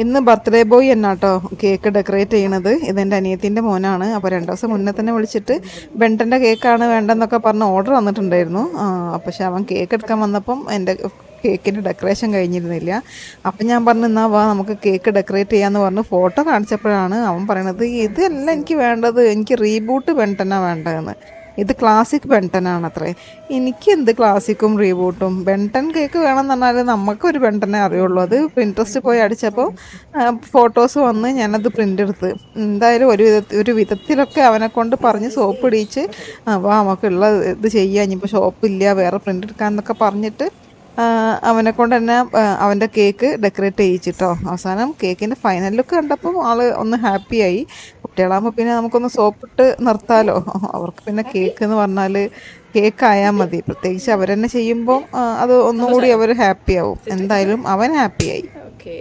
ഇന്ന് birthday boy എന്നാട്ടോ cake decorate ചെയ്യണത്. ഇതെൻ്റെ അനിയത്തിൻ്റെ മോനാണ്. അപ്പോൾ 2 ദിവസം മുന്നേ തന്നെ വിളിച്ചിട്ട് ബെൻറ്റൻ്റെ കേക്കാണ് വേണ്ടെന്നൊക്കെ പറഞ്ഞ് ഓർഡർ വന്നിട്ടുണ്ടായിരുന്നു. പക്ഷെ അവൻ കേക്ക് എടുക്കാൻ വന്നപ്പം എൻ്റെ കേക്കിൻ്റെ ഡെക്കറേഷൻ കഴിഞ്ഞിരുന്നില്ല. അപ്പം ഞാൻ പറഞ്ഞു എന്നാൽ വാ നമുക്ക് കേക്ക് ഡെക്കറേറ്റ് ചെയ്യാമെന്ന് പറഞ്ഞ് ഫോട്ടോ കാണിച്ചപ്പോഴാണ് അവൻ പറയണത് ഇതല്ല എനിക്ക് വേണ്ടത്, എനിക്ക് റീബൂട്ട് ബെൻറ്റനാണ് വേണ്ടതെന്ന്. ഇത് ക്ലാസിക് ബെൻട്ടനാണത്രേ. എനിക്ക് എന്ത് ക്ലാസിക്കും റീബൂട്ടും, ബെൻട്ടൻ കേക്ക് വേണമെന്ന് പറഞ്ഞാൽ നമുക്കൊരു ബെൻട്ടനെ അറിയുള്ളൂ. അത് പിൻട്രസ്റ്റ് പോയി അടിച്ചപ്പോൾ ഫോട്ടോസ് വന്ന് ഞാനത് പ്രിൻ്റ് എടുത്ത്. എന്തായാലും ഒരു വിധത്തിലൊക്കെ അവനെ കൊണ്ട് പറഞ്ഞ് സോപ്പ് ഇടിയിച്ച് വാ നമുക്കുള്ള ഇത് ചെയ്യാം, ഇനിയിപ്പോൾ ഷോപ്പില്ല വേറെ പ്രിൻ്റ് എടുക്കാമെന്നൊക്കെ പറഞ്ഞിട്ട് അവനെ കൊണ്ട് തന്നെ അവൻ്റെ കേക്ക് ഡെക്കറേറ്റ് ചെയ്യിച്ചിട്ടോ. അവസാനം കേക്കിൻ്റെ ഫൈനൽ ലുക്ക് കണ്ടപ്പം ആൾ ഒന്ന് ഹാപ്പിയായി. കുട്ടികളാകുമ്പോൾ പിന്നെ നമുക്കൊന്ന് സോപ്പിട്ട് നിർത്താമല്ലോ. അവർക്ക് പിന്നെ കേക്ക് എന്ന് പറഞ്ഞാൽ കേക്കായാൽ മതി. പ്രത്യേകിച്ച് അവർ തന്നെ ചെയ്യുമ്പോൾ അത് ഒന്നും കൂടി അവർ ഹാപ്പിയാവും. എന്തായാലും അവൻ ഹാപ്പിയായി. ഓക്കെ.